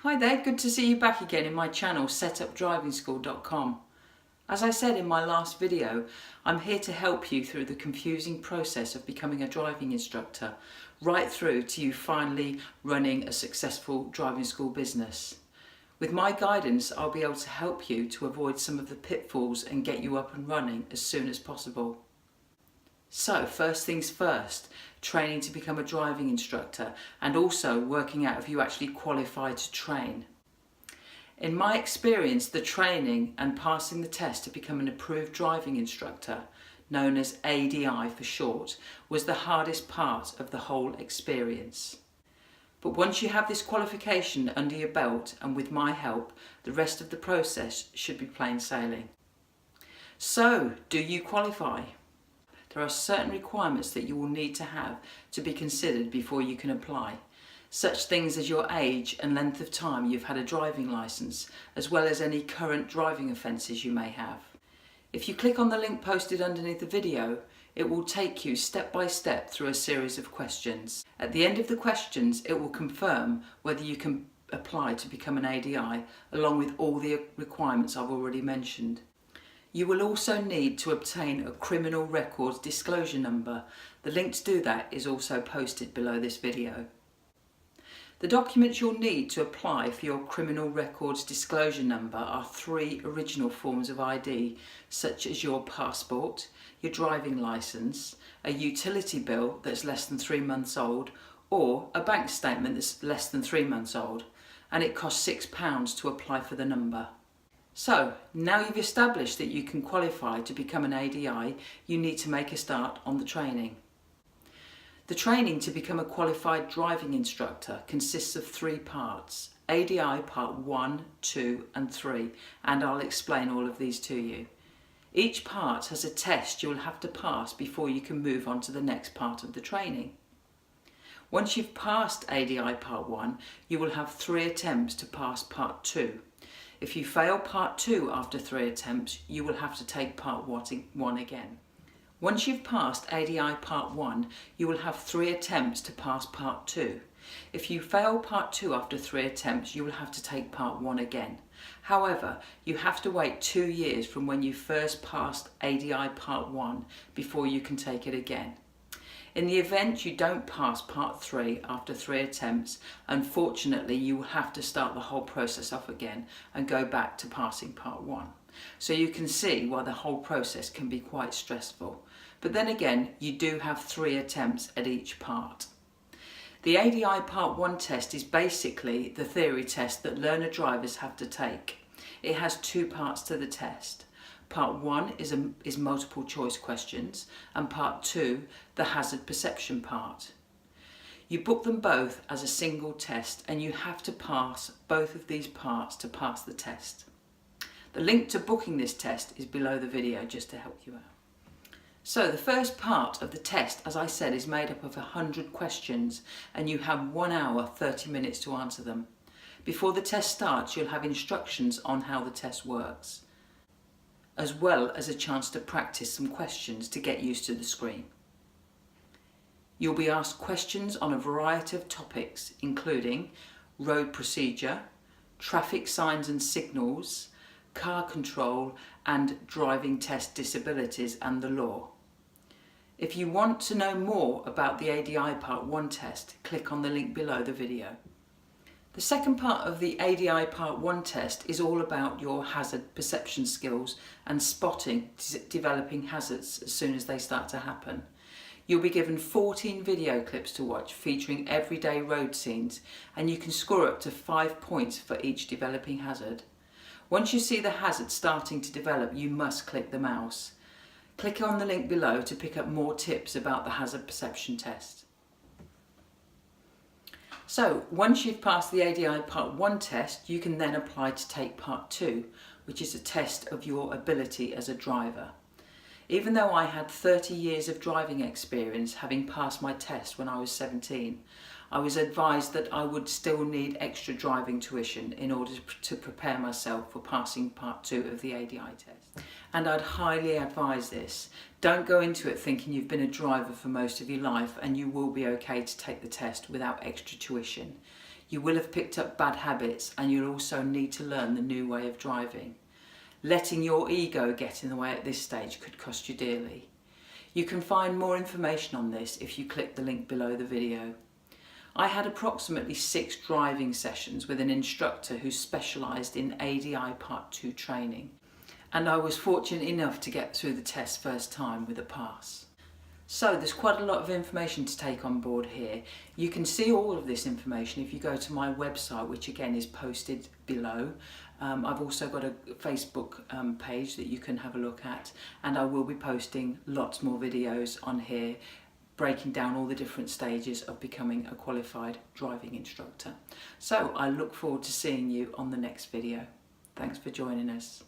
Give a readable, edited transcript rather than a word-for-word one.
Hi there, good to see you back again in my channel setupdrivingschool.com. As I said in my last video, I'm here to help you through the confusing process of becoming a driving instructor, right through to you finally running a successful driving school business. With my guidance, I'll be able to help you to avoid some of the pitfalls and get you up and running as soon as possible. So first things first, training to become a driving instructor and also working out if you actually qualify to train. In my experience, the training and passing the test to become an approved driving instructor, known as ADI for short, was the hardest part of the whole experience. But once you have this qualification under your belt and with my help, the rest of the process should be plain sailing. So, do you qualify? There are certain requirements that you will need to have to be considered before you can apply. Such things as your age and length of time you've had a driving licence, as well as any current driving offences you may have. If you click on the link posted underneath the video, it will take you step by step through a series of questions. At the end of the questions, it will confirm whether you can apply to become an ADI, along with all the requirements I've already mentioned. You will also need to obtain a criminal records disclosure number. The link to do that is also posted below this video. The documents you'll need to apply for your criminal records disclosure number are 3 original forms of ID, such as your passport, your driving licence, a utility bill that's less than 3 months old, or a bank statement that's less than 3 months old, and it costs £6 to apply for the number. So, now you've established that you can qualify to become an ADI, you need to make a start on the training. The training to become a qualified driving instructor consists of 3 parts: ADI Part 1, 2 and 3, and I'll explain all of these to you. Each part has a test you'll have to pass before you can move on to the next part of the training. Once you've passed ADI Part 1, you will have 3 attempts to pass Part 2. If you fail Part 2 after 3 attempts, you will have to take Part 1 again. Once you've passed ADI Part 1, you will have 3 attempts to pass Part 2. If you fail Part 2 after 3 attempts, you will have to take Part 1 again. However, you have to wait 2 years from when you first passed ADI Part 1 before you can take it again. In the event you don't pass Part 3 after 3 attempts, unfortunately you will have to start the whole process off again and go back to passing Part 1. So you can see why the whole process can be quite stressful. But then again, you do have 3 attempts at each part. The ADI Part 1 test is basically the theory test that learner drivers have to take. It has 2 parts to the test. Part 1 is multiple choice questions, and Part 2 the hazard perception part. You book them both as a single test and you have to pass both of these parts to pass the test. The link to booking this test is below the video just to help you out. So the first part of the test, as I said, is made up of 100 questions and you have 1 hour 30 minutes to answer them. Before the test starts, you'll have instructions on how the test works, as well as a chance to practice some questions to get used to the screen. You'll be asked questions on a variety of topics, including road procedure, traffic signs and signals, car control, and driving test disabilities and the law. If you want to know more about the ADI Part 1 test, click on the link below the video. The second part of the ADI Part 1 test is all about your hazard perception skills and spotting developing hazards as soon as they start to happen. You'll be given 14 video clips to watch featuring everyday road scenes, and you can score up to 5 points for each developing hazard. Once you see the hazard starting to develop, you must click the mouse. Click on the link below to pick up more tips about the hazard perception test. So, once you've passed the ADI Part 1 test, you can then apply to take Part 2, which is a test of your ability as a driver. Even though I had 30 years of driving experience, having passed my test when I was 17, I was advised that I would still need extra driving tuition in order to prepare myself for passing Part 2 of the ADI test. And I'd highly advise this. Don't go into it thinking you've been a driver for most of your life and you will be okay to take the test without extra tuition. You will have picked up bad habits, and you'll also need to learn the new way of driving. Letting your ego get in the way at this stage could cost you dearly. You can find more information on this if you click the link below the video. I had approximately 6 driving sessions with an instructor who specialised in ADI Part 2 training, and I was fortunate enough to get through the test first time with a pass. So there's quite a lot of information to take on board here. You can see all of this information if you go to my website, which again is posted below. I've also got a Facebook page that you can have a look at, and I will be posting lots more videos on here breaking down all the different stages of becoming a qualified driving instructor. So I look forward to seeing you on the next video. Thanks for joining us.